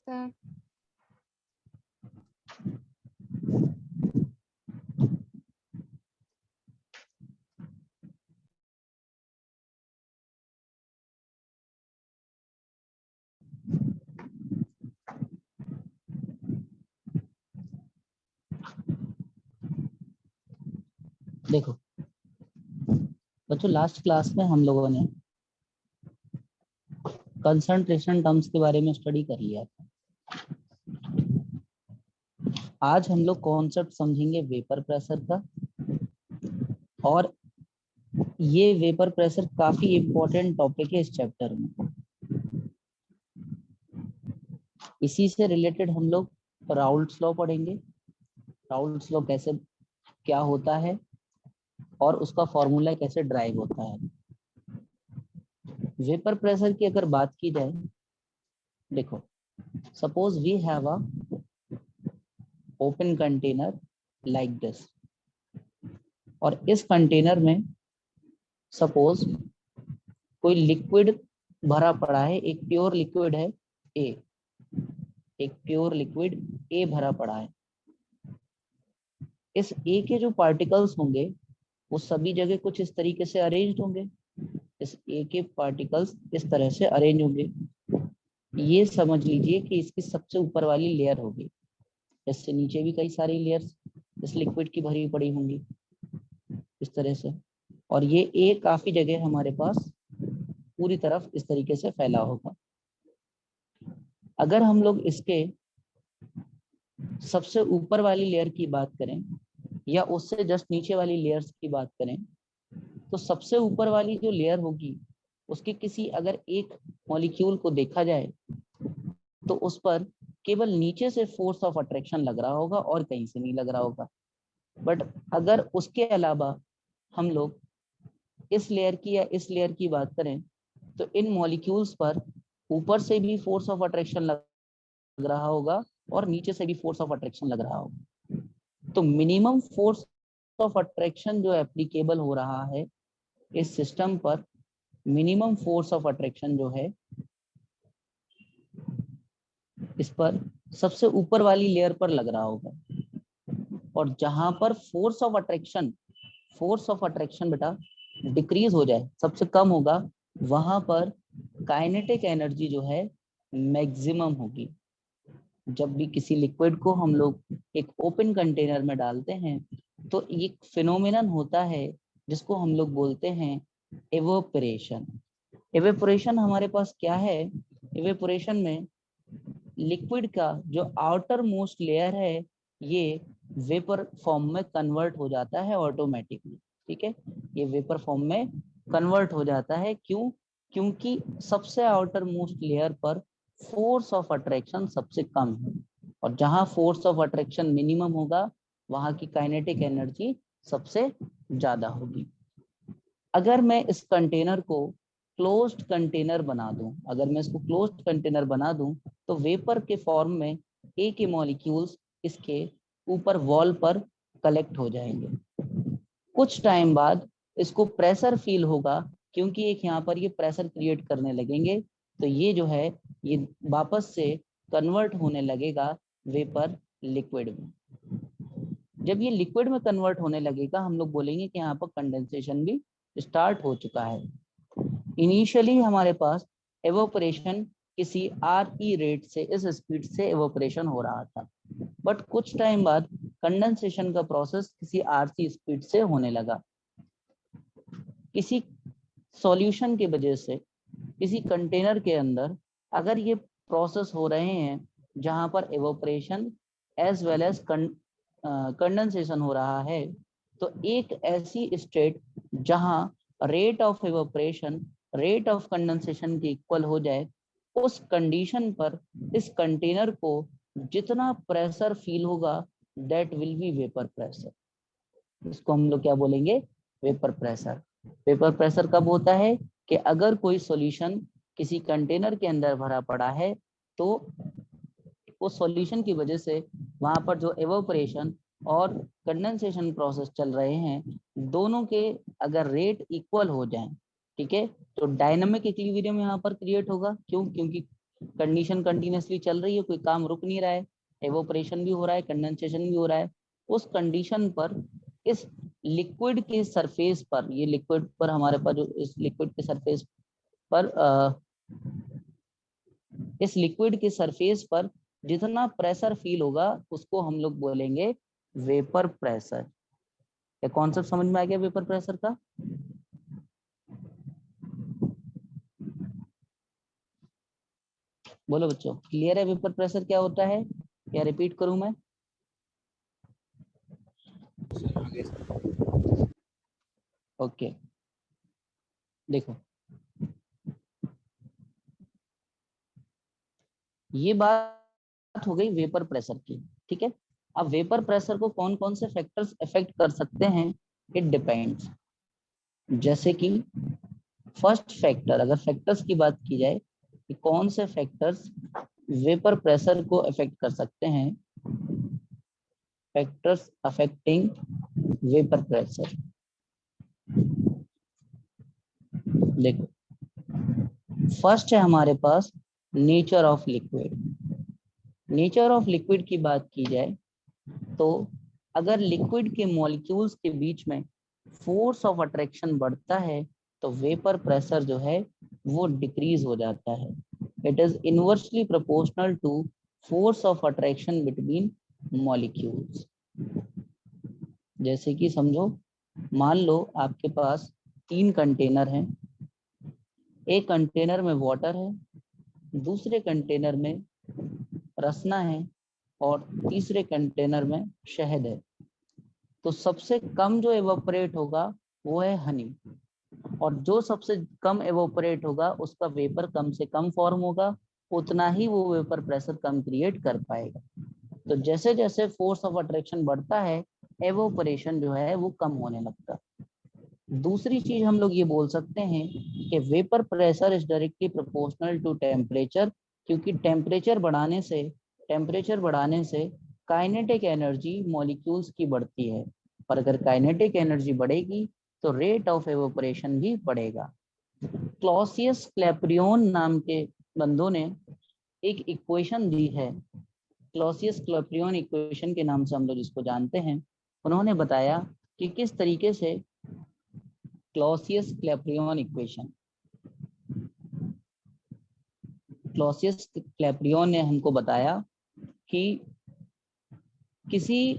सकते हैं? देखो बच्चों, लास्ट क्लास में हम लोगों ने कंसंट्रेशन टर्म्स के बारे में स्टडी कर लिया था। आज हम लोग कॉन्सेप्ट समझेंगे वेपर प्रेशर का, और ये वेपर प्रेशर काफी इंपॉर्टेंट टॉपिक है इस चैप्टर में। इसी से रिलेटेड हम लोग राउल्ट्स लॉ पढ़ेंगे। राउल्ट्स लॉ कैसे, क्या होता है और उसका फॉर्मूला कैसे ड्राइव होता है। वेपर प्रेशर की अगर बात की जाए, देखो suppose we have a open container like this, और इस कंटेनर में सपोज कोई लिक्विड भरा पड़ा है, एक प्योर लिक्विड है ए, एक प्योर लिक्विड ए भरा पड़ा है। इस ए के जो पार्टिकल्स होंगे वो सभी जगह कुछ इस तरीके से अरेंज होंगे। इस ए के पार्टिकल्स इस तरह से अरेंज होंगे। ये समझ लीजिए कि इसकी सबसे ऊपर वाली लेयर होगी। इससे नीचे भी कई सारी लेयर्स इस लिक्विड की भरी पड़ी होंगी इस तरह से, और ये ए काफी जगह हमारे पास पूरी तरफ इस तरीके से फैला होगा। अगर हम लोग इसके सबसे ऊपर वाली लेयर की बात करें या उससे जस्ट नीचे वाली लेयर्स की बात करें, तो सबसे ऊपर वाली जो लेयर होगी उसके किसी अगर एक मॉलिक्यूल को देखा जाए तो उस पर केवल नीचे से फोर्स ऑफ अट्रैक्शन लग रहा होगा और कहीं से नहीं लग रहा होगा। बट अगर उसके अलावा हम लोग इस लेयर की या इस लेयर की बात करें तो इन मॉलिक्यूल्स पर ऊपर से भी फोर्स ऑफ अट्रैक्शन लग रहा होगा और नीचे से भी फोर्स ऑफ अट्रैक्शन लग रहा होगा। तो मिनिमम फोर्स ऑफ अट्रैक्शन जो एप्लीकेबल हो रहा है इस सिस्टम पर, मिनिमम फोर्स ऑफ अट्रैक्शन जो है इस पर सबसे ऊपर वाली लेयर पर लग रहा होगा। और जहां पर फोर्स ऑफ अट्रैक्शन बेटा डिक्रीज हो जाए, सबसे कम होगा, वहां पर काइनेटिक एनर्जी जो है मैक्सिमम होगी। जब भी किसी लिक्विड को हम लोग एक ओपन कंटेनर में डालते हैं तो एक फिनोमेनन होता है जिसको हम लोग बोलते हैं एवोपरेशन। एवेपोरेशन हमारे पास क्या है? एवेपोरेशन में लिक्विड का जो आउटर मोस्ट लेयर है ये वेपर फॉर्म में कन्वर्ट हो जाता है ऑटोमेटिकली। ठीक है, ये वेपर फॉर्म में कन्वर्ट हो जाता है। क्यों? क्योंकि सबसे आउटर मोस्ट लेयर पर फोर्स ऑफ अट्रैक्शन सबसे कम है, और जहां फोर्स ऑफ अट्रैक्शन मिनिमम होगा वहां की काइनेटिक एनर्जी सबसे ज्यादा होगी। अगर मैं इस कंटेनर को क्लोज्ड कंटेनर बना दूं, अगर मैं इसको क्लोज्ड कंटेनर बना दूं तो वेपर के फॉर्म में ए के मॉलिक्यूल्स इसके ऊपर वॉल पर कलेक्ट हो जाएंगे। कुछ टाइम बाद इसको प्रेशर फील होगा, क्योंकि एक यहाँ पर ये प्रेशर क्रिएट करने लगेंगे, तो ये जो है ये वापस से कन्वर्ट होने लगेगा वेपर लिक्विड में। जब ये लिक्विड में कन्वर्ट होने लगेगा हम लोग बोलेंगे कि यहाँ पर कंडेंसेशन भी स्टार्ट हो चुका है। इनिशियली हमारे पास एवोपरेशन किसी RE रेट से, इस स्पीड से एवोपरेशन हो रहा था, बट कुछ टाइम बाद कंडेंसेशन का प्रोसेस किसी RC स्पीड से होने लगा। किसी सॉल्यूशन की वजह से किसी कंटेनर के अंदर अगर ये प्रोसेस हो रहे हैं जहां पर evaporation as well as condensation हो रहा है, तो एक ऐसी स्टेट जहां rate of evaporation rate of condensation के इक्वल हो जाए, उस कंडीशन पर इस कंटेनर को जितना प्रेशर फील होगा that will be vapour pressure. इसको हम लोग क्या बोलेंगे? Vapour pressure. वेपर प्रेशर कब होता है? कि अगर कोई सॉल्यूशन किसी कंटेनर के अंदर भरा पड़ा है तो उस सॉल्यूशन की वजह से वहां पर जो एवोपरेशन और कंडेंसेशन प्रोसेस चल रहे हैं दोनों के अगर रेट इक्वल हो जाएं, ठीक है, तो डायनामिक इक्विलिब्रियम यहाँ पर क्रिएट होगा। क्यों? क्योंकि कंडीशन कंटिन्यूसली चल रही है, कोई काम रुक नहीं रहा है, एवोपरेशन भी हो रहा है, कंडेंसेशन भी हो रहा है, उस कंडीशन पर इस लिक्विड के सरफेस पर, ये लिक्विड पर हमारे पास जो इस लिक्विड के सरफेस पर इस लिक्विड के सरफेस पर जितना प्रेशर फील होगा उसको हम लोग बोलेंगे वेपर प्रेशर। ये कॉन्सेप्ट समझ में आ गया वेपर प्रेशर का? बोलो बच्चों, क्लियर है वेपर प्रेशर क्या होता है या रिपीट करूं मैं? ओके, देखो ये बात हो गई वेपर प्रेशर की, ठीक है। अब वेपर प्रेशर को कौन कौन से फैक्टर्स अफेक्ट कर सकते हैं, इट डिपेंड्स। जैसे कि फर्स्ट फैक्टर, अगर फैक्टर्स की बात की जाए कि कौन से फैक्टर्स वेपर प्रेशर को अफेक्ट कर सकते हैं, फैक्टर्स अफेक्टिंग वेपर प्रेशर। देखो फर्स्ट है हमारे पास nature of liquid. Nature of liquid की बात की जाए तो अगर लिक्विड के मॉलिक्यूल्स के बीच में फोर्स ऑफ अट्रैक्शन बढ़ता है तो वेपर प्रेशर जो है वो डिक्रीज हो जाता है। It is inversely proportional to force of attraction between molecules. जैसे कि समझो, मान लो आपके पास 3 कंटेनर हैं, एक कंटेनर में वाटर है, दूसरे कंटेनर में रसना है और तीसरे कंटेनर में शहद है। तो सबसे कम जो एवोपरेट होगा वो है हनी, और जो सबसे कम एवोपरेट होगा उसका वेपर कम से कम फॉर्म होगा, उतना ही वो वेपर प्रेशर कम क्रिएट कर पाएगा। तो जैसे जैसे फोर्स ऑफ अट्रैक्शन बढ़ता है एवोपरेशन जो है वो कम होने लगता है। दूसरी चीज हम लोग ये बोल सकते हैं कि vapour pressure is directly proportional to temperature, क्योंकि टेम्परेचर बढ़ाने से काइनेटिक एनर्जी मॉलिक्यूल्स की बढ़ती है, और अगर काइनेटिक एनर्जी बढ़ेगी तो रेट ऑफ एवोपरेशन भी बढ़ेगा। क्लॉसियस क्लैप्रियन नाम के बंदों ने एक इक्वेशन दी है, क्लॉसियस क्लैप्रियन इक्वेशन के नाम से हम लोग इसको जानते हैं। उन्होंने बताया कि किस तरीके से क्लॉसियस क्लैप्रियन इक्वेशन, क्लॉसियस क्लैप्रियन ने हमको बताया कि किसी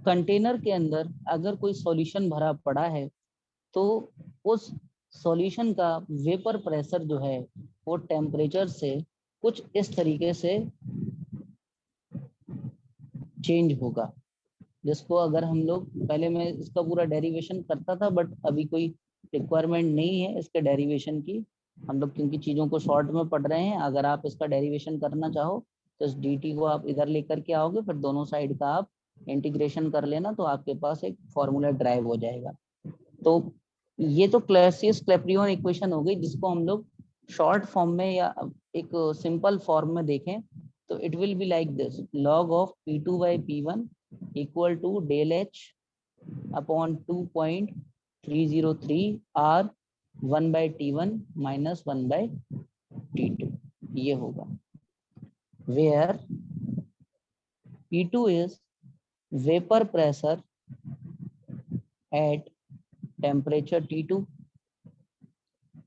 कंटेनर के अंदर अगर कोई सॉल्यूशन भरा पड़ा है तो उस सॉल्यूशन का वेपर प्रेशर जो है वो टेम्परेचर से कुछ इस तरीके से चेंज होगा, जिसको अगर हम लोग, पहले मैं इसका पूरा डेरिवेशन करता था बट अभी कोई रिक्वायरमेंट नहीं है इसके डेरिवेशन की, हम लोग क्योंकि चीज़ों को शॉर्ट में पढ़ रहे हैं। अगर आप इसका डेरिवेशन करना चाहो तो इस dt को आप इधर लेकर के आओगे, फिर दोनों साइड का आप इंटीग्रेशन कर लेना तो आपके पास एक फॉर्मूला ड्राइव हो जाएगा। तो ये तो क्लॉसियस क्लैप्रियन इक्वेशन हो गई, जिसको हम लोग शॉर्ट फॉर्म में या एक सिंपल फॉर्म में देखें तो it will be like this, log of P2 by P1 equal to del H upon 2.303 R 1 by T1 minus 1 by T2, ये होगा। Where P2 is vapor pressure at temperature T2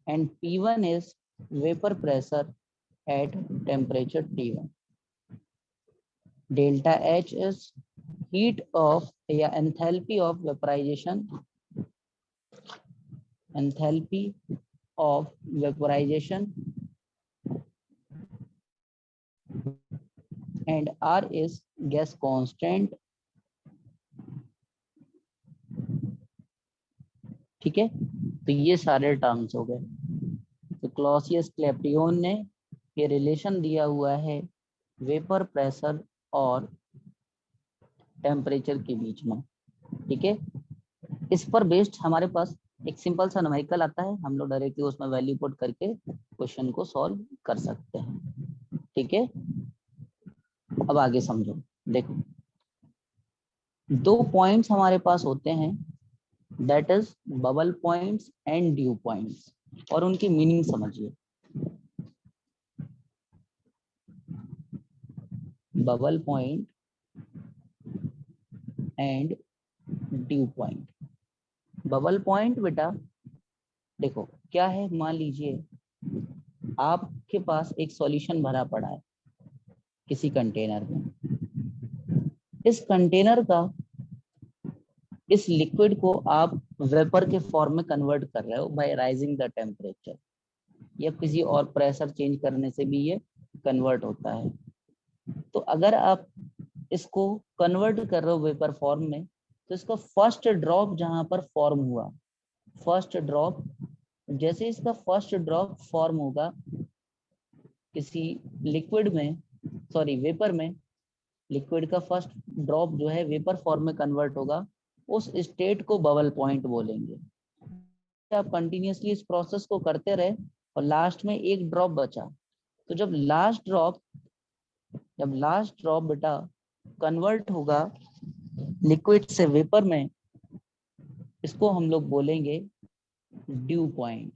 and P1 is vapor pressure at temperature T1. Delta H is heat of या enthalpy of vaporization, enthalpy of vaporization, and R is gas constant। ठीक है, तो ये सारे terms हो गए। तो Clausius क्लैप्रियन ने ये रिलेशन दिया हुआ है वेपर प्रेशर और टेम्परेचर के बीच में, ठीक है। इस पर बेस्ड हमारे पास एक सिंपल सा न्यूमेरिकल आता है, हम लोग डायरेक्टली उसमें वैल्यू पुट करके क्वेश्चन को सॉल्व कर सकते हैं, ठीक है। अब आगे समझो, देखो 2 पॉइंट्स हमारे पास होते हैं, that is bubble points and due points, और उनकी मीनिंग समझिए। Bubble point and due point. Bubble point बेटा देखो क्या है, मान लीजिए आपके पास एक सॉल्यूशन भरा पड़ा है किसी कंटेनर में। इस कंटेनर का इस लिक्विड को आप वेपर के फॉर्म में कन्वर्ट कर रहे हो बाय राइजिंग द टेम्परेचर, या किसी और प्रेशर चेंज करने से भी ये कन्वर्ट होता है। तो अगर आप इसको कन्वर्ट कर रहे हो वेपर फॉर्म में, तो इसका फर्स्ट ड्रॉप जहां पर फॉर्म हुआ, फर्स्ट ड्रॉप, जैसे इसका फर्स्ट ड्रॉप फॉर्म होगा किसी लिक्विड में, सॉरी वेपर में, लिक्विड का फर्स्ट ड्रॉप जो है वेपर फॉर्म में कन्वर्ट होगा, उस स्टेट को बबल पॉइंट बोलेंगे। आप कंटिन्यूअसली इस प्रोसेस को करते रहे और लास्ट में एक ड्रॉप बचा, तो जब लास्ट ड्रॉप बेटा कन्वर्ट होगा लिक्विड से वेपर में, इसको हम लोग बोलेंगे ड्यू पॉइंट।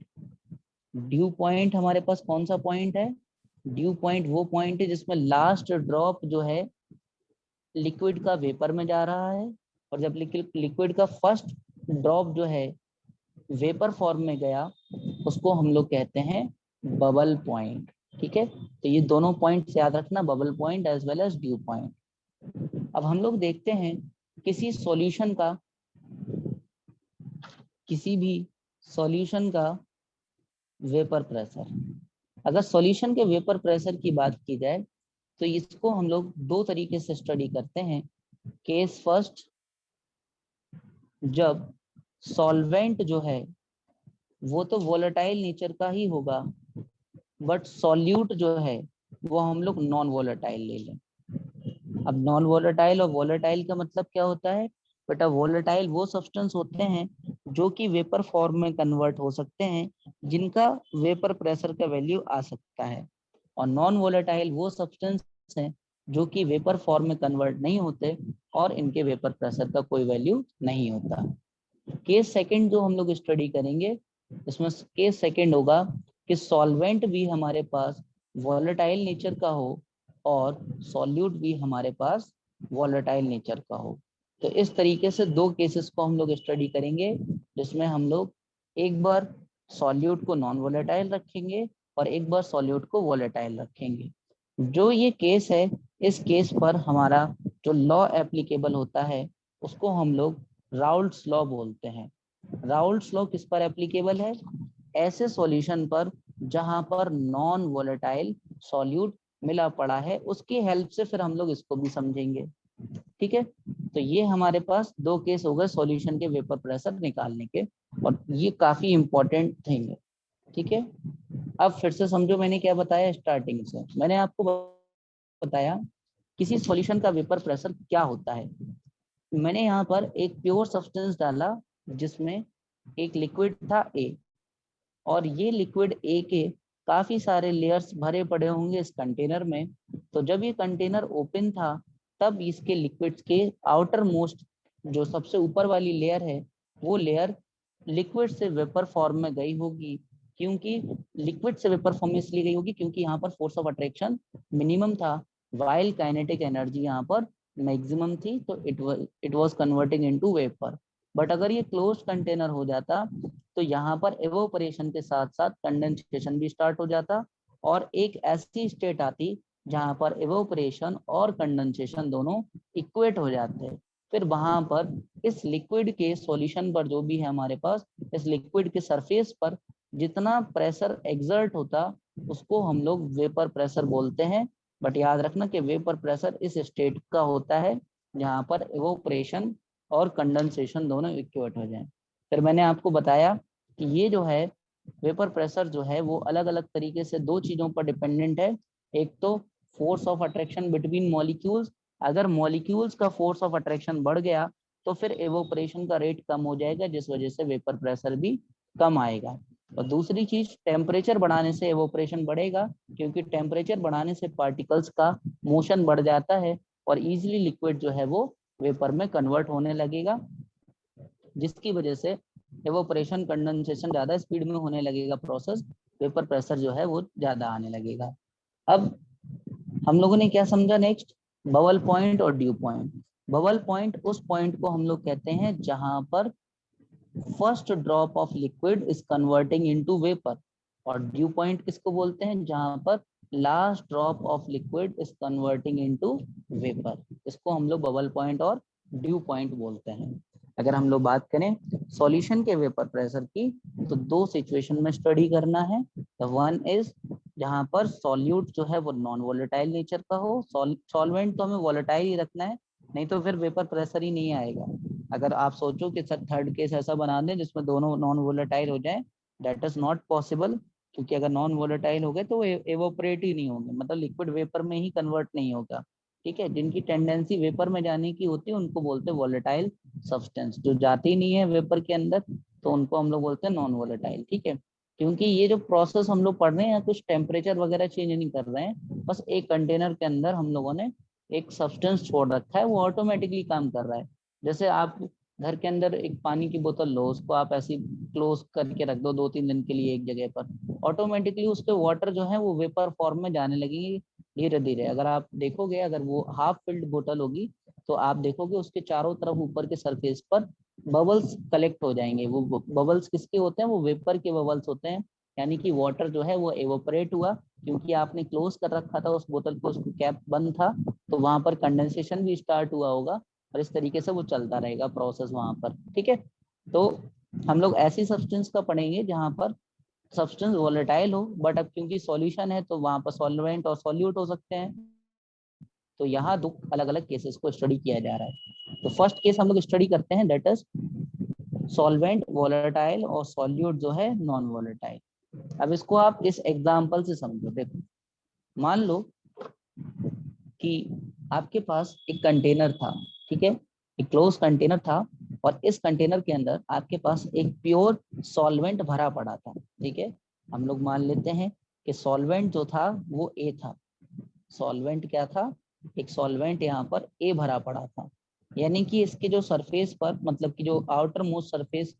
ड्यू पॉइंट हमारे पास कौन सा पॉइंट है? ड्यू पॉइंट वो पॉइंट है जिसमें लास्ट ड्रॉप जो है लिक्विड का वेपर में जा रहा है, और जब लिक्विड का फर्स्ट ड्रॉप जो है वेपर फॉर्म में गया, उसको हम लोग कहते हैं बबल पॉइंट। ठीक है, तो ये दोनों पॉइंट्स याद रखना, bubble point as well as dew point. अब हम लोग देखते हैं किसी सॉल्यूशन का, किसी भी सॉल्यूशन का वेपर प्रेशर, अगर सॉल्यूशन के वेपर प्रेशर की बात की जाए तो इसको हम लोग दो तरीके से स्टडी करते हैं। केस फर्स्ट, जब सॉल्वेंट जो है वो तो वोलेटाइल नेचर का ही होगा, बट सॉल्यूट जो है वो हम लोग नॉन वोलेटाइल ले लें। अब नॉन वोलेटाइल और वोलेटाइल का मतलब क्या होता है बेटा? वोलेटाइल वो सब्सटेंस होते हैं जो कि वेपर फॉर्म में कन्वर्ट हो सकते हैं, जिनका वेपर प्रेशर का वैल्यू आ सकता है, और नॉन वोलेटाइल वो सब्सटेंस हैं जो कि वेपर फॉर्म में कन्वर्ट नहीं होते और इनके वेपर प्रेशर का कोई वैल्यू नहीं होता। केस सेकंड जो हम लोग स्टडी करेंगे, इसमें केस सेकंड होगा कि सॉल्वेंट भी हमारे पास वोलेटाइल नेचर का हो और सॉल्यूट भी हमारे पास वोलेटाइल नेचर का हो। तो इस तरीके से दो केसेस को हम लोग स्टडी करेंगे, जिसमें हम लोग एक बार सॉल्यूट को नॉन वोलेटाइल रखेंगे और एक बार सॉल्यूट को वोलेटाइल रखेंगे। जो ये केस है, इस केस पर हमारा जो लॉ एप्लीकेबल होता है उसको हम लोग राउल्ट्स लॉ बोलते हैं। राउल्ट्स लॉ किस पर एप्लीकेबल है? ऐसे सॉल्यूशन पर जहां पर नॉन वोलेटाइल सॉल्यूट मिला पड़ा है, उसकी हेल्प से फिर हम लोग इसको भी समझेंगे। ठीक है, तो ये हमारे पास दो केस हो गए सॉल्यूशन के वेपर प्रेशर निकालने के, और ये काफी इंपॉर्टेंट थिंग है। ठीक है, अब फिर से समझो मैंने क्या बताया। स्टार्टिंग से मैंने आपको बताया किसी सॉल्यूशन का वेपर प्रेशर क्या होता है। मैंने यहाँ पर एक प्योर सब्सटेंस डाला जिसमें एक लिक्विड था ए, और ये लिक्विड ए के काफी सारे लेयर्स भरे पड़े होंगे इस कंटेनर में। तो जब ये कंटेनर ओपन था तब इसके लिक्विड्स के आउटर मोस्ट जो सबसे ऊपर वाली लेयर है, वो लेयर लिक्विड से वेपर फॉर्म में गई होगी। क्योंकि लिक्विड से वेपर फॉर्म में इसलिए गई होगी क्योंकि यहाँ पर फोर्स ऑफ अट्रैक्शन मिनिमम था, वाइल काइनेटिक एनर्जी यहाँ पर मैक्सिमम थी, तो it was converting into vapour. But अगर ये क्लोज्ड कंटेनर हो जाता तो यहाँ पर एवोपरेशन के साथ साथ कंडेंसेशन भी स्टार्ट हो जाता, और एक ऐसी स्टेट आती जहाँ पर एवोपरेशन और कंडेंसेशन दोनों इक्वेट हो जाते। फिर वहां पर इस लिक्विड के सॉल्यूशन पर जो भी है हमारे पास, इस लिक्विड के सरफेस पर जितना प्रेशर एक्सर्ट होता उसको हम लोग वेपर प्रेशर बोलते हैं। बट याद रखना कि वेपर प्रेशर इस स्टेट का होता है जहाँ पर एवोपरेशन और कंडेंसेशन दोनों इक्वेट हो जाए। फिर मैंने आपको बताया कि ये जो है वेपर प्रेशर जो है वो अलग अलग तरीके से दो चीजों पर डिपेंडेंट है। एक तो force of attraction between molecules, अगर मॉलिक्यूल्स का फोर्स ऑफ अट्रैक्शन बढ़ गया तो फिर एवोपरेशन का रेट कम हो जाएगा, जिस वजह से वेपर प्रेशर भी कम आएगा। और दूसरी चीज, टेम्परेचर बढ़ाने से एवोपरेशन बढ़ेगा, क्योंकि टेम्परेचर बढ़ाने से पार्टिकल्स का मोशन बढ़ जाता है और इजीली लिक्विड जो है वो वेपर में कन्वर्ट होने लगेगा, जिसकी वजह से एवोपरेशन कंडेंसेशन ज्यादा स्पीड में होने लगेगा प्रोसेस, वेपर प्रेशर जो है वो ज्यादा आने लगेगा। अब हम लोगों ने क्या समझा नेक्स्ट? बबल पॉइंट और ड्यू पॉइंट। बबल पॉइंट उस पॉइंट को हम लोग कहते हैं जहां पर first drop of liquid is converting into vapour, और ड्यू पॉइंट किसको बोलते हैं, जहां पर last drop of liquid is converting into vapour. इसको हम लोग बबल पॉइंट और ड्यू पॉइंट बोलते हैं। अगर हम लोग बात करें सॉल्यूशन के वेपर प्रेशर की, तो दो सिचुएशन में स्टडी करना है। वन इज जहां पर सॉल्यूट जो है वो नॉन वोलेटाइल नेचर का हो, सॉल्वेंट तो हमें वोलेटाइल ही रखना है, नहीं तो फिर वेपर प्रेशर ही नहीं आएगा। अगर आप सोचो कि सर थर्ड केस ऐसा बना दें जिसमें दोनों नॉन वोलेटाइल हो जाए, दैट इज नॉट पॉसिबल, क्योंकि अगर नॉन वोलेटाइल हो गए तो वो एवोपरेट ही नहीं होंगे, मतलब लिक्विड वेपर में ही कन्वर्ट नहीं होगा। ठीक है, जिनकी टेंडेंसी वेपर में जाने की होती है उनको बोलते हैं वोलेटाइल सब्सटेंस, जो जाती नहीं है वेपर के अंदर तो उनको हम लोग बोलते हैं नॉन वोलेटाइल। ठीक है, क्योंकि ये जो प्रोसेस हम लोग पढ़ रहे हैं, कुछ टेम्परेचर वगैरह चेंज नहीं कर रहे हैं, बस एक कंटेनर के अंदर हम लोगों ने एक सब्सटेंस छोड़ रखा है, वो ऑटोमेटिकली काम कर रहा है। जैसे आप घर के अंदर एक पानी की बोतल लो, उसको आप ऐसे क्लोज करके रख दो 2-3 दिन के लिए एक जगह पर, ऑटोमेटिकली उसके वाटर जो है वो वेपर फॉर्म में जाने लगेगी धीरे धीरे। अगर आप देखोगे, अगर वो हाफ फिल्ड बोतल होगी तो आप देखोगे उसके चारों तरफ ऊपर के सरफेस पर बबल्स कलेक्ट हो जाएंगे। वो बबल्स किसके होते हैं, वो वेपर के बबल्स होते हैं, यानी कि वाटर जो है वो एवोपरेट हुआ, क्योंकि आपने क्लोज कर रखा था उस बोतल को, उसकी कैप बंद था, तो वहां पर कंडेंसेशन भी स्टार्ट हुआ होगा, और इस तरीके से वो चलता रहेगा प्रोसेस वहां पर। ठीक है, तो हम लोग ऐसी सब्सटेंस का पढ़ेंगे जहां पर सब्सटेंस वोलेटाइल हो, बट अब क्योंकि सॉल्यूशन है तो वहां पर सॉल्वेंट और सॉल्यूट हो सकते हैं। तो यहाँ दो अलग अलग केसेस को स्टडी किया जा रहा है। तो फर्स्ट केस हम लोग स्टडी करते हैं, दैट इज सॉल्वेंट वोलेटाइल और सॉल्यूट जो है नॉन वोलेटाइल। अब इसको आप इस एग्जांपल से समझो। देखो, मान लो कि आपके पास एक कंटेनर था, ठीक है, एक क्लोज कंटेनर था, और इस कंटेनर के अंदर आपके पास एक प्योर सॉल्वेंट भरा पड़ा था। ठीक है, हम लोग मान लेते हैं कि सॉल्वेंट जो था वो ए था। सॉल्वेंट क्या था, एक सॉल्वेंट यहाँ पर ए भरा पड़ा था, यानी कि इसके जो सरफेस पर, मतलब कि जो आउटर मोस्ट सरफेस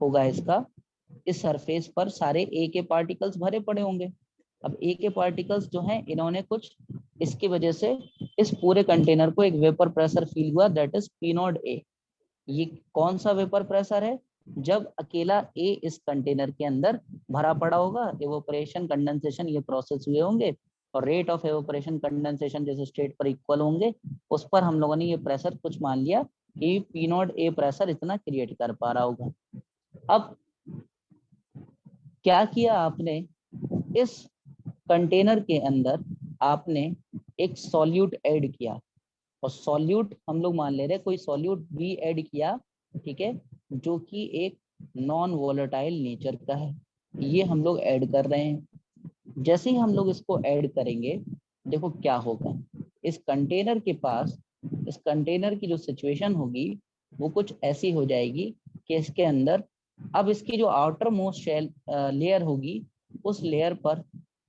होगा इसका, इस सरफेस पर सारे ए के पार्टिकल्स भरे पड़े होंगे। अब ए के पार्टिकल्स जो हैं, इन्होंने कुछ इसकी वजह से इस पूरे कंटेनर को एक वेपर प्रेशर फील हुआ, that is P not a. ये कौन सा वेपर प्रेशर है, जब अकेला ए इस कंटेनर के अंदर भरा पड़ा होगा, एवोपरेशन कंडेंसेशन ये प्रोसेस हुए होंगे, और रेट ऑफ एवोपरेशन कंडेंसेशन जैसे स्टेट पर इक्वल होंगे, उस पर हम लोगों ने ये प्रेशर कुछ मान लिया कि पी नॉट ए प्रेशर इतना क्रिएट कर पा रहा होगा। अब क्या किया आपने, इस कंटेनर के अंदर आपने एक सॉल्यूट ऐड किया, और सॉल्यूट हम लोग मान ले रहे हैं कोई सॉल्यूट भी ऐड किया, ठीक है, जो कि एक नॉन वोलेटाइल नेचर का है, ये हम लोग ऐड कर रहे हैं। जैसे ही हम लोग इसको ऐड करेंगे, देखो क्या होगा, इस कंटेनर के पास, इस कंटेनर की जो सिचुएशन होगी वो कुछ ऐसी हो जाएगी कि इसके अंदर अब इसकी जो आउटर मोस्ट शेल लेयर होगी, उस लेयर पर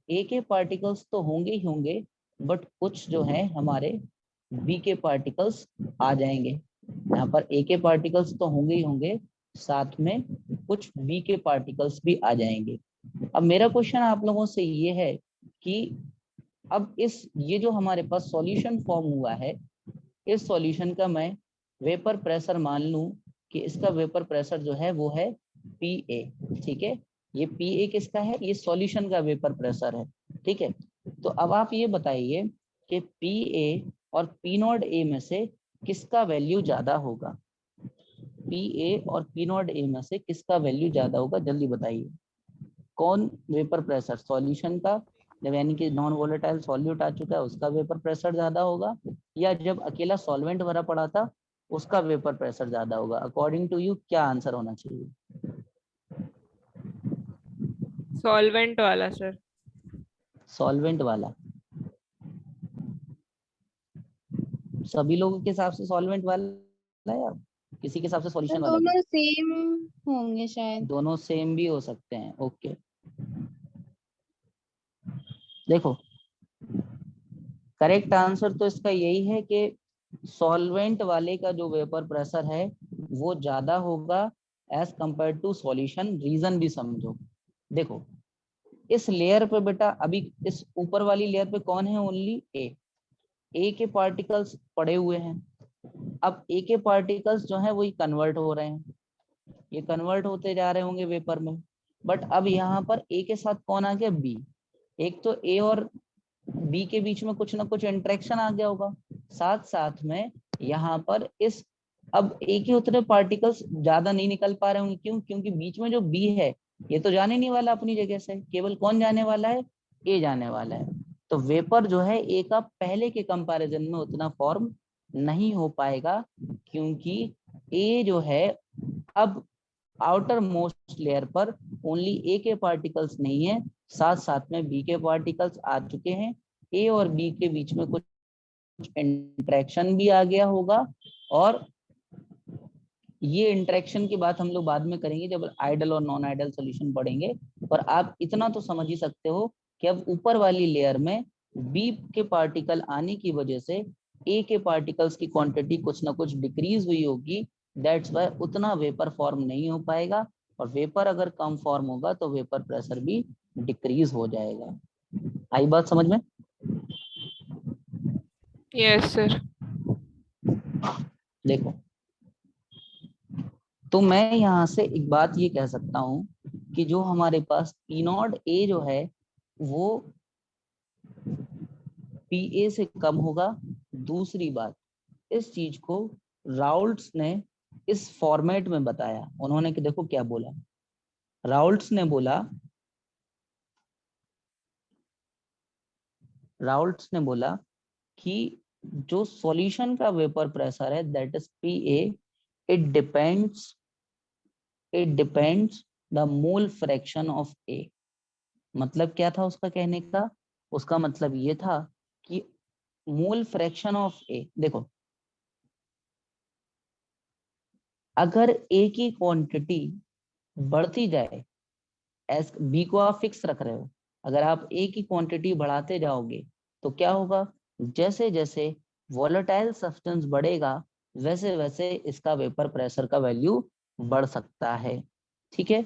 ए के पार्टिकल्स तो होंगे ही होंगे, बट कुछ जो है हमारे बी के पार्टिकल्स आ जाएंगे। यहाँ पर ए के पार्टिकल्स तो होंगे ही होंगे, साथ में कुछ बी के पार्टिकल्स भी आ जाएंगे। अब मेरा क्वेश्चन आप लोगों से ये है कि अब ये जो हमारे पास सॉल्यूशन फॉर्म हुआ है, इस सॉल्यूशन का मैं वेपर प्रेशर मान लूं कि इसका वेपर प्रेशर जो है वो है पी ए। ठीक है, ये पी ए किसका है, ये सॉल्यूशन का वेपर प्रेशर है। ठीक है, तो अब आप ये बताइए कि पी ए और पी नॉट ए में से किसका वैल्यू ज्यादा होगा, पी ए और पी नॉट ए में से किसका वैल्यू ज्यादा होगा, जल्दी बताइए। कौन वेपर प्रेशर, सॉल्यूशन का, जब यानी कि नॉन वोलेटाइल सॉल्यूट आ चुका है उसका वेपर प्रेशर ज्यादा होगा, या जब अकेला सॉल्वेंट भरा पड़ा था उसका वेपर प्रेशर ज्यादा होगा? अकॉर्डिंग टू यू क्या आंसर होना चाहिए? सॉल्वेंट वाला सर। सॉल्वेंट वाला, सभी लोगों के हिसाब से सॉल्वेंट वाला, या किसी के हिसाब से तो सॉल्यूशन वाला भी? दोनों सेम होंगे शायद। दोनों सेम भी हो सकते हैं। ओके, देखो करेक्ट आंसर तो इसका यही है कि सॉल्वेंट वाले का जो वेपर प्रेशर है वो ज्यादा होगा as compare to solution. Reason भी समझो। देखो इस लेयर पे बेटा, अभी इस ऊपर वाली लेयर पे कौन है, ओनली ए, ए के पार्टिकल्स पड़े हुए हैं। अब ए के पार्टिकल्स जो है वही कन्वर्ट हो रहे हैं, ये कन्वर्ट होते जा रहे होंगे वेपर में। बट अब यहाँ पर ए के साथ कौन आ गया, बी। एक तो ए और बी के बीच में कुछ ना कुछ इंटरेक्शन आ गया होगा, साथ साथ में यहाँ पर इस अब ए के उतने पार्टिकल्स ज्यादा नहीं निकल पा रहे होंगे। क्यों? क्योंकि बीच में जो बी है ये तो जाने नहीं वाला अपनी जगह से, केवल कौन जाने वाला है, ए जाने वाला है। तो वेपर जो है ए का पहले के कंपैरिजन में उतना फॉर्म नहीं हो पाएगा, क्योंकि ए जो है अब आउटर मोस्ट लेयर पर ओनली ए के पार्टिकल्स नहीं है, साथ साथ में बी के पार्टिकल्स आ चुके हैं। ए और बी के बीच में कुछ इंटरेक्शन भी आ गया होगा, और ये इंटरेक्शन की बात हम लोग बाद में करेंगे जब आइडल और नॉन आइडल सॉल्यूशन पढ़ेंगे। पर आप इतना तो समझ ही सकते हो कि अब ऊपर वाली लेयर में बी के पार्टिकल आने की वजह से ए के पार्टिकल्स की क्वांटिटी कुछ ना कुछ डिक्रीज हुई होगी। दैट्स वाई उतना वेपर फॉर्म नहीं हो पाएगा, और वेपर अगर कम फॉर्म होगा तो वेपर प्रेशर भी डिक्रीज हो जाएगा। आई बात समझ में? Yes sir. देखो, तो मैं यहाँ से एक बात ये कह सकता हूँ कि जो हमारे पास पी नॉट ए जो है वो पी ए से कम होगा। दूसरी बात, इस चीज को राउल्ट्स ने इस फॉर्मेट में बताया। उन्होंने कि देखो क्या बोला, राउल्ट्स ने बोला कि जो सॉल्यूशन का वेपर प्रेशर है that is P A, it depends the mole fraction of A. मतलब क्या था उसका कहने का? उसका मतलब ये था कि मोल फ्रैक्शन ऑफ ए, देखो अगर ए की क्वांटिटी बढ़ती जाए, एस बी को आप फिक्स रख रहे हो, अगर आप ए की क्वांटिटी बढ़ाते जाओगे तो क्या होगा, जैसे जैसे वोलेटाइल सब्सटेंस बढ़ेगा वैसे वैसे इसका वेपर प्रेशर का वैल्यू बढ़ सकता है। ठीक है,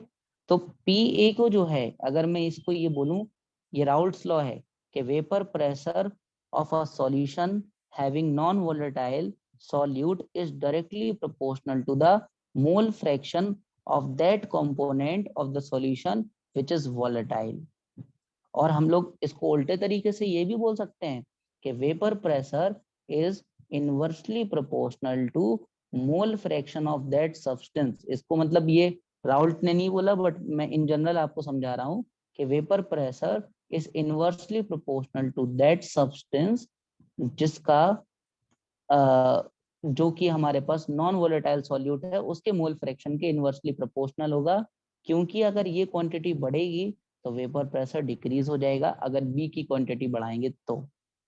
तो पी ए को जो है, अगर मैं इसको ये बोलूं, ये राउल्ट्स लॉ है कि vapour pressure of a solution having non volatile solute is directly proportional to the mole fraction of that component of the solution which is volatile। और हम लोग इसको उल्टे तरीके से ये भी बोल सकते हैं कि vapour pressure is inversely proportional to mole fraction of that substance. इसको मतलब ये राउल्ट ने नहीं बोला, बट मैं इन जनरल आपको समझा रहा हूँ कि vapour pressure is inversely proportional to that substance जिसका जो कि हमारे पास नॉन वोलेटाइल सॉल्यूट है उसके मोल फ्रैक्शन के इनवर्सली प्रोपोर्शनल होगा। क्योंकि अगर ये क्वांटिटी बढ़ेगी तो वेपर प्रेशर डिक्रीज हो जाएगा, अगर बी की क्वांटिटी बढ़ाएंगे तो।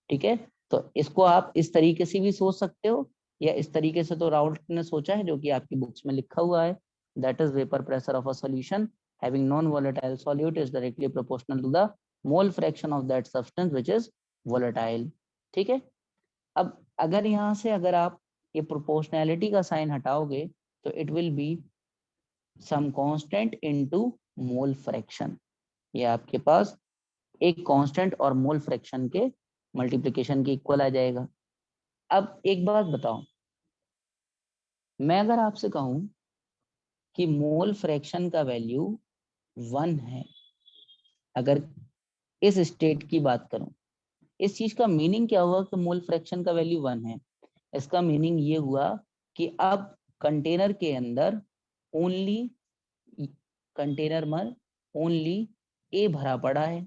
ठीक है, तो इसको आप इस तरीके से भी सोच सकते हो, या इस तरीके से तो राउल्ट ने सोचा है जो कि आपकी बुक्स में लिखा हुआ है, that is vapour pressure of a solution having non volatile solute is directly proportional to the mole fraction of that substance which is volatile. ठीक है, अब अगर यहाँ से अगर आप ये प्रोपोर्शनैलिटी का साइन हटाओगे तो it will be some constant into mole fraction. ये आपके पास एक कांस्टेंट और मोल फ्रैक्शन के मल्टीप्लिकेशन के इक्वल आ जाएगा। अब एक बात बताओ, मैं अगर आपसे कहूं कि मोल फ्रैक्शन का वैल्यू 1 है, अगर इस स्टेट की बात करूं, इस चीज का मीनिंग क्या हुआ कि मोल फ्रैक्शन का वैल्यू 1 है? इसका मीनिंग ये हुआ कि अब कंटेनर के अंदर ओनली कंटेनर में ओनली ए भरा पड़ा है।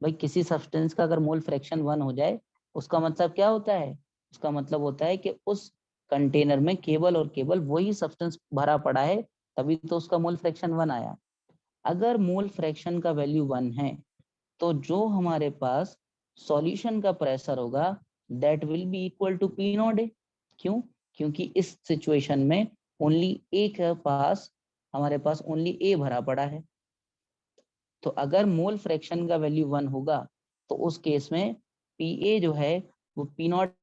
भाई किसी सब्सटेंस का अगर मोल फ्रैक्शन 1 हो जाए उसका मतलब क्या होता है? उसका मतलब होता है कि उस कंटेनर में केवल और केवल वही सब्सटेंस भरा पड़ा है, तभी तो उसका मोल फ्रैक्शन 1 आया। अगर मोल फ्रैक्शन का वैल्यू 1 है तो जो हमारे पास सॉल्यूशन का प्रेशर होगा that will be equal to P not A. क्यों? क्योंकि इस सिचुएशन में ओनली ए के पास हमारे पास ओनली ए भरा पड़ा है। तो अगर मोल फ्रैक्शन का वैल्यू 1 होगा तो उस केस में पी ए जो है वो पी नॉट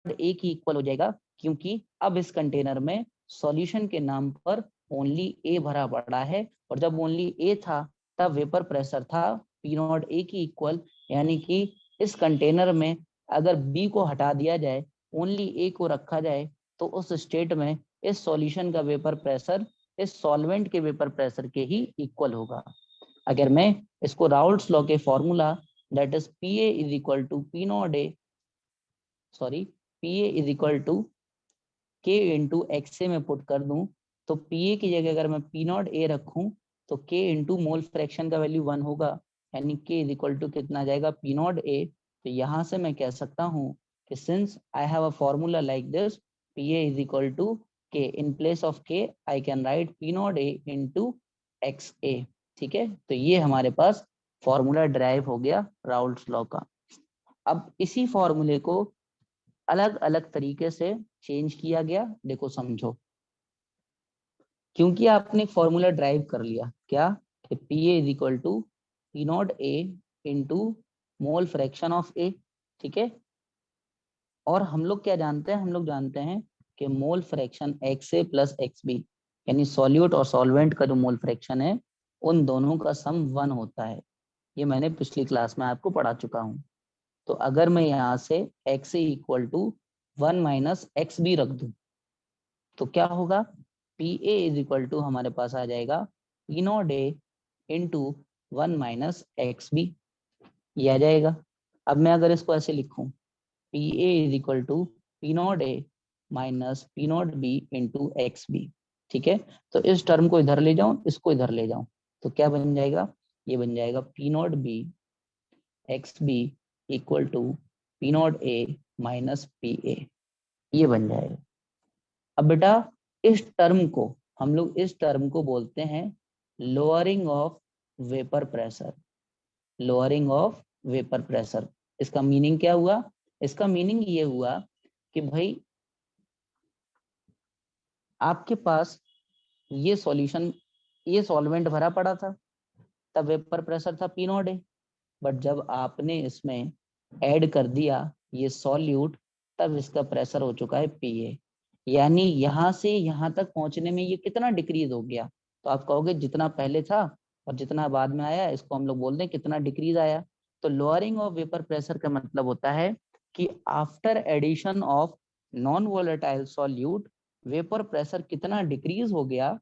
ए की इक्वल हो जाएगा, क्योंकि अब इस कंटेनर में सॉल्यूशन के नाम पर ओनली ए भरा पड़ा है, और जब ओनली ए था तब वेपर प्रेशर था पी नॉट ए की इक्वल। यानी कि इस कंटेनर में अगर बी को हटा दिया जाए, ओनली ए को रखा जाए, तो उस स्टेट में इस सॉल्यूशन का वेपर प्रेशर इस सॉल्वेंट के वेपर प्रेशर के ही इक्वल होगा। अगर मैं इसको राउल्ट्स लॉ के formula that is P A is equal to P not A, sorry P A is equal to K into X A में पुट कर दूं, तो पी ए की जगह अगर मैं पी नॉट ए रखूं तो के इंटू मोल फ्रैक्शन का वैल्यू 1 होगा, यानी के इज इक्वल टू कितना आ जाएगा, पी नॉट ए। तो यहाँ से मैं कह सकता हूँ कि since I have a formula like this, P A is equal to K, in place of K I can write P not A into X A. ठीक है, तो ये हमारे पास फॉर्मूला ड्राइव हो गया राउल्ट्स लॉ का। अब इसी फॉर्मूले को अलग अलग तरीके से चेंज किया गया, देखो समझो। क्योंकि आपने फॉर्मूला ड्राइव कर लिया क्या, कि P A is equal to P not A into mole fraction of A, ठीक है। और हम लोग क्या जानते हैं, हम लोग जानते हैं कि मोल फ्रैक्शन एक्स ए प्लस एक्स बी, यानी सॉल्यूट और सॉल्वेंट का जो मोल फ्रैक्शन है उन दोनों का सम 1 होता है। ये मैंने पिछली क्लास में आपको पढ़ा चुका हूँ। तो अगर मैं यहाँ से X A equal to 1 minus X B रख दूं तो क्या होगा, P A is equal to हमारे पास आ जाएगा P not A into 1 minus X B, ये आ जाएगा। अब मैं अगर इसको ऐसे लिखूं, P A is equal to P not A minus P nought B into X B, ठीक है। तो इस टर्म को इधर ले जाऊं, इसको इधर ले जाऊं, तो क्या बन जाएगा, ये बन जाएगा P nought B X B equal to P not A minus P A, ये बन जाएगा। अब बेटा इस टर्म को हम लोग इस टर्म को बोलते हैं lowering of vapour pressure, lowering of vapour pressure. इसका मीनिंग क्या हुआ, इसका मीनिंग ये हुआ कि भाई आपके पास ये सॉल्यूशन, ये सॉल्वेंट भरा पड़ा था, तब वेपर प्रेशर था पी नॉट ए, बट जब आपने इसमें ऐड कर दिया ये सॉल्यूट, तब इसका प्रेशर हो चुका है पी ए, यानी यहाँ से यहाँ तक पहुंचने में ये कितना डिक्रीज हो गया। तो आप कहोगे जितना पहले था और जितना बाद में आया, इसको हम लोग बोलते हैं कितना डिक्रीज आया। तो लोअरिंग ऑफ वेपर प्रेशर का मतलब होता है कि after addition of non volatile solute vapour pressure कितना डिक्रीज हो गया,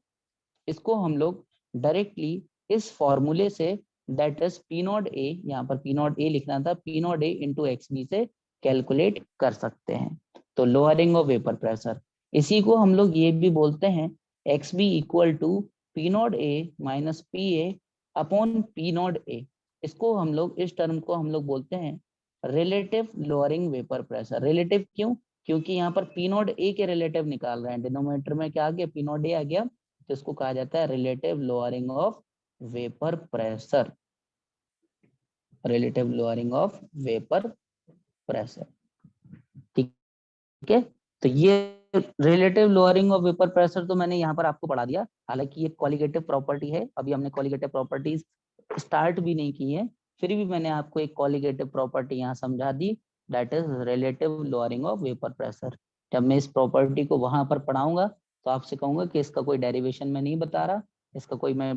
इसको हम लोग डायरेक्टली इस फॉर्मूले से that is P not A, यहाँ पर पी नॉट ए लिखना था, P not A into X B से कैलकुलेट कर सकते हैं। तो लोअरिंग ऑफ वेपर प्रेशर, इसी को हम लोग ये भी बोलते हैं X B equal to P not A minus P A upon P not A. इसको हम लोग, इस टर्म को हम लोग बोलते हैं relative lowering vapour pressure. Relative क्यों, क्योंकि यहाँ पर पी नॉट ए के रिलेटिव निकाल रहे हैं, डिनोमिनेटर में क्या आ गया, पी नॉट ए आ गया, तो इसको कहा जाता है relative lowering of vapour pressure, relative lowering of vapour pressure, ठीक है। तो ये relative lowering of vapour pressure तो मैंने यहाँ पर आपको पढ़ा दिया, हालांकि ये कॉलिगेटिव प्रॉपर्टी है, अभी हमने कॉलिगेटिव प्रॉपर्टीज स्टार्ट भी नहीं की है, फिर भी मैंने आपको एक कॉलिगेटिव प्रॉपर्टी यहाँ समझा दी, that is relative lowering of vapour pressure. जब मैं इस प्रॉपर्टी को वहां पर पढ़ाऊंगा तो आपसे कहूंगा कि इसका कोई डेरिवेशन में नहीं बता रहा, इसका कोई मैं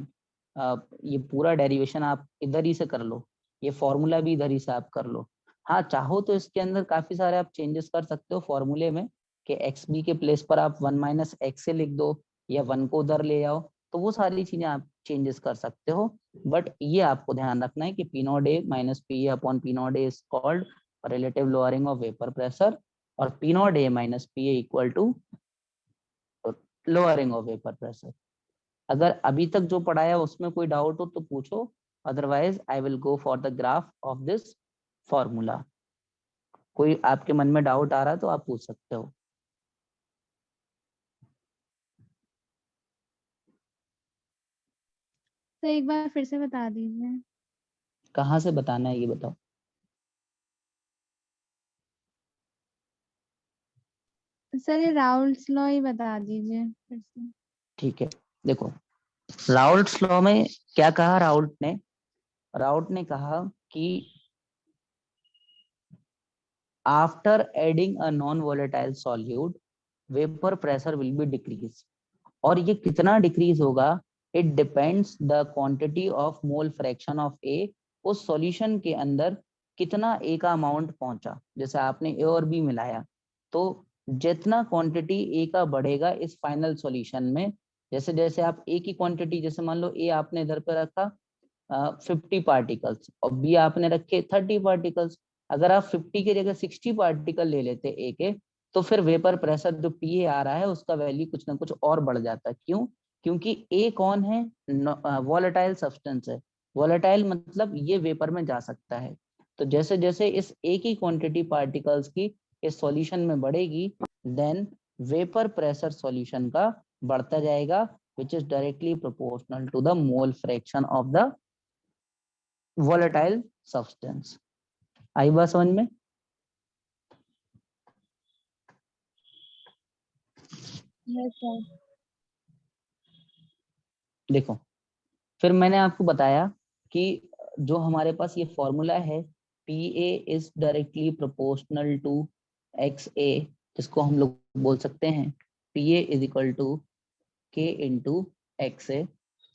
ये पूरा डेरिवेशन आप इधर ही से कर लो, ये फॉर्मूला भी इधर ही से आप कर लो। हाँ चाहो तो इसके अंदर काफी सारे आप चेंजेस कर सकते हो फॉर्मूले में, कि एक्स बी के प्लेस पर आप 1 माइनस एक्स से लिख दो या 1 को उधर ले आओ, तो वो सारी चीजें आप चेंजेस कर सकते हो। बट ये आपको ध्यान रखना है कि P not A minus P A upon P not A is called relative lowering of vapour pressure, और P not A minus P A equal to lowering of vapour pressure. अगर अभी तक जो पढ़ाया उसमें कोई डाउट हो तो पूछो, otherwise I will go for the graph of this formula. कोई आपके मन में डाउट आ रहा है तो आप पूछ सकते हो। तो एक बार फिर से बता दीजिए। कहाँ से बताना है ये बताओ। सर ये राउल्ट्स लॉ ही बता दीजिए फिर से। ठीक है, देखो राउल्ट्स लॉ में क्या कहा राउल्ट ने कहा कि after adding a non volatile solute vapour pressure will be decrease, और ये कितना डिक्रीज होगा, it depends the quantity of mole fraction of A, उस सॉल्यूशन के अंदर कितना ए का अमाउंट पहुंचा, जैसे आपने ए और बी मिलाया, तो जितना क्वांटिटी ए का बढ़ेगा इस फाइनल सॉल्यूशन में, जैसे जैसे आप ए की क्वांटिटी, जैसे मान लो ए आपने इधर पे रखा 50 पार्टिकल्स और बी आपने रखे 30 पार्टिकल्स, अगर आप 50 की जगह 60 पार्टिकल ले लेते ए के, तो फिर वेपर प्रेशर जो पीए आ रहा है उसका वैल्यू कुछ ना कुछ और बढ़ जाता है। क्यों? क्योंकि ए कौन है? वॉलेटाइल सब्सटेंस है। वॉलेटाइल मतलब ये वेपर में जा सकता है। तो जैसे जैसे इस ए की क्वांटिटी पार्टिकल्स की इस सॉल्यूशन में बढ़ेगी, देन वेपर प्रेशर सॉल्यूशन का बढ़ता जाएगा, which is directly proportional to the mole fraction of the volatile substance। आई बात समझ में? Yes sir. देखो, फिर मैंने आपको बताया कि जो हमारे पास ये फॉर्मूला है PA is directly proportional to XA, जिसको हम लोग बोल सकते हैं PA is equal to K into XA।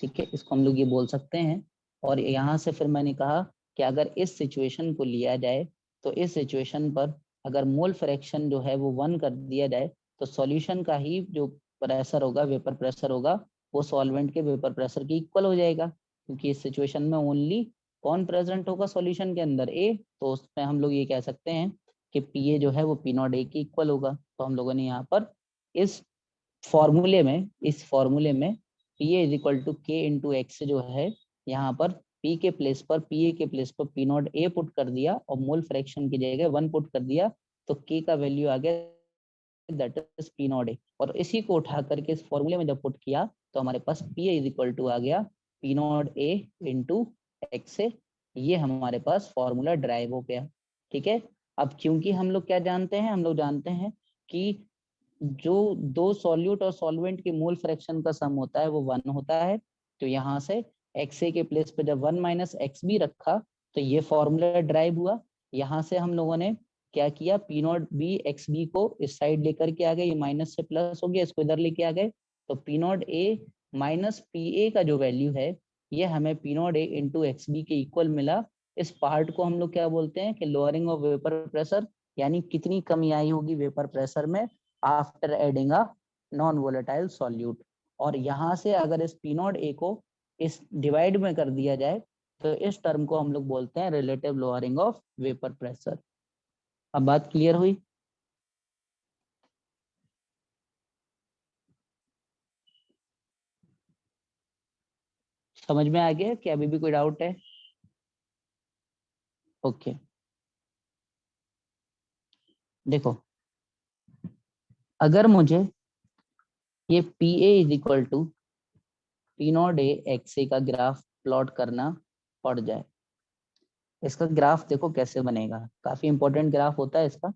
ठीक है, इसको हम लोग ये बोल सकते हैं। और यहाँ से फिर मैंने कहा कि अगर इस सिचुएशन को लिया जाए, तो इस सिचुएशन पर अगर मोल फ्रैक्शन जो है वो 1 कर दिया जाए, तो सॉल्यूशन का ही जो प्रेशर होगा, वेपर प्रेशर होगा, वो सॉल्वेंट के वेपर प्रेशर के इक्वल हो जाएगा। क्योंकि इस सिचुएशन में ओनली कौन प्रेजेंट होगा सॉल्यूशन के अंदर? ए। तो उसमें हम लोग ये कह सकते हैं कि पीए जो है वो पी नॉट ए के इक्वल होगा। तो हम लोगों ने यहाँ पर इस फॉर्मूले में पीए is equal to K into x जो है, यहाँ पर पी के प्लेस पर, पीए के प्लेस पर पी नॉट ए पुट कर दिया और मोल फ्रैक्शन की जगह 1 पुट कर दिया, तो के का वैल्यू आ गया that is P not a. और इसी को उठा करके इस फॉर्मूले में जब पुट किया तो हमारे पास पी इज इक्वल टू आ गया P not A into X A. ये हमारे पास फॉर्मूला ड्राइव हो गया। ठीक है, अब क्योंकि हम लोग क्या जानते हैं, हम लोग जानते हैं कि जो दो सॉल्यूट और सॉल्वेंट के मोल फ्रैक्शन का सम होता है वो 1 होता है। तो यहाँ से XA के प्लेस पे जब 1 माइनस XB रखा तो ये फॉर्मूला ड्राइव हुआ। यहाँ से हम लोगों ने क्या किया, पी नॉट बी XB को इस साइड लेकर के आ गए, ये माइनस से प्लस हो गया, इसको इधर लेके आ गए, तो P not A minus PA का जो वैल्यू है ये हमें P not A into XB के इक्वल मिला। इस पार्ट को हम लोग क्या बोलते हैं कि लोअरिंग ऑफ वेपर प्रेशर, यानी कितनी कमी आई होगी वेपर प्रेशर में after adding a non volatile solute. और यहाँ से अगर इस पी नॉट ए को इस डिवाइड में कर दिया जाए तो इस टर्म को हम लोग बोलते हैं relative lowering of vapour pressure. अब बात क्लियर हुई? समझ में आ गया कि अभी भी कोई डाउट है? ओके, देखो, अगर मुझे ये P A is equal to P not A X A का ग्राफ प्लॉट करना पड़ जाए, इसका ग्राफ देखो कैसे बनेगा। काफी इंपॉर्टेंट ग्राफ होता है इसका।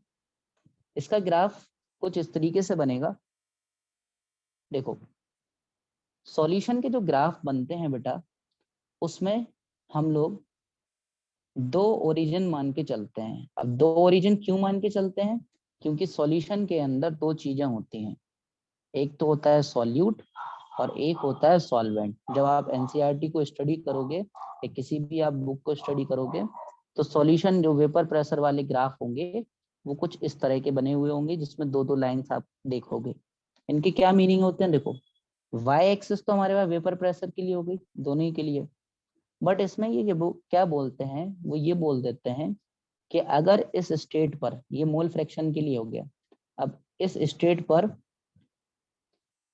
इसका ग्राफ कुछ इस तरीके से बनेगा। देखो, सॉल्यूशन के जो ग्राफ बनते हैं बेटा, उसमें हम लोग 2 ओरिजिन मान के चलते हैं। अब 2 ओरिजिन क्यों मान के चलते हैं? क्योंकि सॉल्यूशन के अंदर 2 चीजें होती हैं, एक तो होता है सॉल्यूट और एक होता है सॉल्वेंट। जब आप एनसीईआरटी को स्टडी करोगे या किसी भी आप बुक को स्टडी करोगे, तो सॉल्यूशन जो वेपर प्रेशर वाले ग्राफ होंगे वो कुछ इस तरह के बने हुए होंगे, जिसमें 2-2 लाइंस आप देखोगे। इनके क्या मीनिंग होते हैं? देखो, वाई एक्सिस तो हमारे पास वेपर प्रेशर के लिए हो गई, दोनों ही के लिए। बट इसमें ये क्या बोलते हैं, वो ये बोल देते हैं कि अगर इस स्टेट पर, ये मोल फ्रैक्शन के लिए हो गया, अब इस स्टेट पर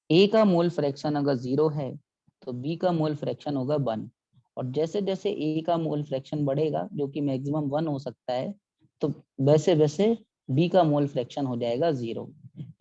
ए का मोल फ्रैक्शन अगर 0 है तो बी का मोल फ्रैक्शन होगा 1। और जैसे जैसे ए का मोल फ्रैक्शन बढ़ेगा, जो कि मैक्सिमम 1 हो सकता है, तो वैसे वैसे बी का मोल फ्रैक्शन हो जाएगा 0।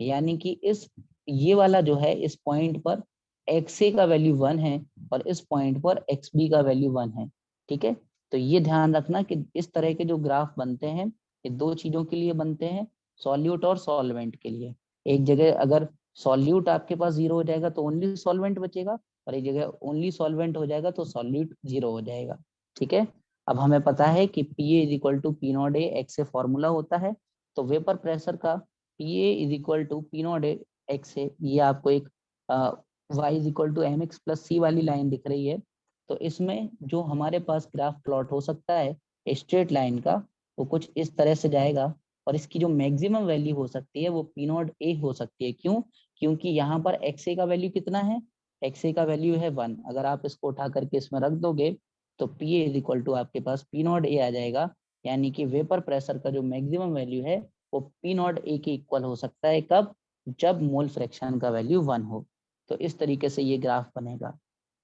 यानी कि इस ये वाला जो है, इस पॉइंट पर एक्स ए का वैल्यू 1 है और इस पॉइंट पर एक्स बी का वैल्यू 1 है। ठीक है, तो ये ध्यान रखना कि इस तरह के जो ग्राफ बनते हैं ये 2 चीजों के लिए बनते हैं, सॉल्यूट और सॉल्वेंट के लिए। एक जगह अगर सॉल्यूट आपके पास 0 हो जाएगा तो ओनली सॉल्वेंट बचेगा, और एक जगह ओनली सॉल्वेंट हो जाएगा तो सॉल्यूट 0 हो जाएगा। ठीक है, अब हमें पता है कि P A is equal to P not A X A formula होता है। तो वेपर प्रेशर का P A is equal to P not A X A, ये आपको एक Y is equal to M X plus C वाली लाइन दिख रही है। तो इसमें जो हमारे पास ग्राफ प्लॉट हो सकता है स्ट्रेट लाइन का, वो कुछ इस तरह से जाएगा और इसकी जो मैक्सिमम वैल्यू हो सकती है वो पी नॉट ए हो सकती है। क्यों? क्योंकि यहाँ पर एक्स ए का वैल्यू कितना है, एक्स ए का वैल्यू है 1। अगर आप इसको उठा करके इसमें रख दोगे तो P A is equal to आपके पास पी नॉट ए आ जाएगा, यानी कि वेपर प्रेशर का जो मैक्सिमम वैल्यू है वो पी नॉट ए के इक्वल हो सकता है। कब? जब मोल फ्रैक्शन का वैल्यू 1 हो। तो इस तरीके से ये ग्राफ बनेगा।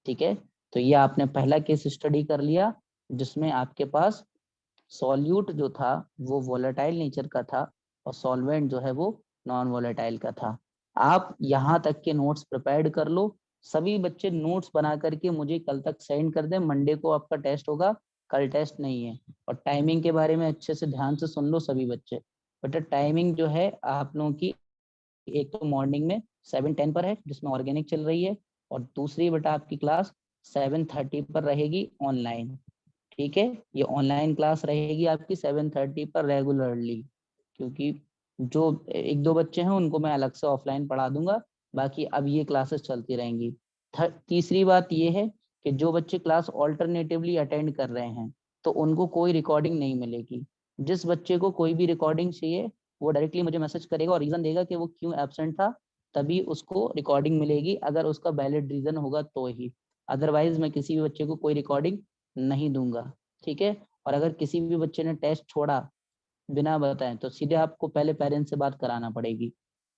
ठीक है, तो ये आपने पहला केस स्टडी कर लिया जिसमें आपके पास सॉल्यूट जो था वो वोलेटाइल नेचर का था और सॉल्वेंट जो है वो नॉन वोलेटाइल का था। आप यहाँ तक के नोट्स प्रिपेयर्ड कर लो। सभी बच्चे नोट्स बना करके मुझे कल तक सेंड कर दें। मंडे को आपका टेस्ट होगा, कल टेस्ट नहीं है। और टाइमिंग के बारे में अच्छे से ध्यान से सुन लो सभी बच्चे। बेटा टाइमिंग जो है आप लोगों की, एक तो मॉर्निंग में 7:10 पर है जिसमें ऑर्गेनिक चल रही है, और दूसरी बेटा आपकी क्लास 7:30 पर रहेगी ऑनलाइन। ठीक है, ये ऑनलाइन क्लास रहेगी आपकी 7:30 पर रेगुलरली, क्योंकि जो एक दो बच्चे हैं उनको मैं अलग से ऑफलाइन पढ़ा दूंगा, बाकी अब ये क्लासेस चलती रहेंगी। तीसरी बात ये है कि जो बच्चे क्लास ऑल्टरनेटिवली अटेंड कर रहे हैं तो उनको कोई रिकॉर्डिंग नहीं मिलेगी। जिस बच्चे को कोई भी रिकॉर्डिंग चाहिए वो डायरेक्टली मुझे मैसेज करेगा और रीजन देगा कि वो क्यों एब्सेंट था, तभी उसको रिकॉर्डिंग मिलेगी, अगर उसका वैलिड रीजन होगा तो ही। अदरवाइज मैं किसी भी बच्चे को कोई रिकॉर्डिंग नहीं दूंगा। ठीक है, और अगर किसी भी बच्चे ने टेस्ट छोड़ा बिना बताएं तो सीधे आपको पहले पेरेंट्स से बात कराना पड़ेगी।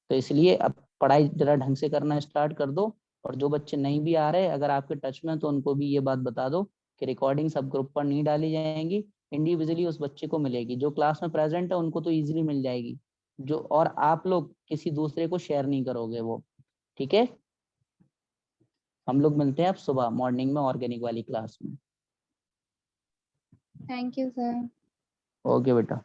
तो इसलिए अब पढ़ाई जरा ढंग से करना स्टार्ट कर दो। और जो बच्चे नहीं भी आ रहे अगर आपके टच में तो उनको भी ये बात बता दो कि रिकॉर्डिंग सब ग्रुप पर नहीं डाली जाएंगी, इंडिविजुअली उस बच्चे को मिलेगी। जो क्लास में प्रेजेंट है उनको तो ईजिली मिल जाएगी, जो और आप लोग किसी दूसरे को शेयर नहीं करोगे वो। ठीक है, हम लोग मिलते हैं अब सुबह मॉर्निंग में ऑर्गेनिक वाली क्लास में। Thank you sir. ओके बेटा।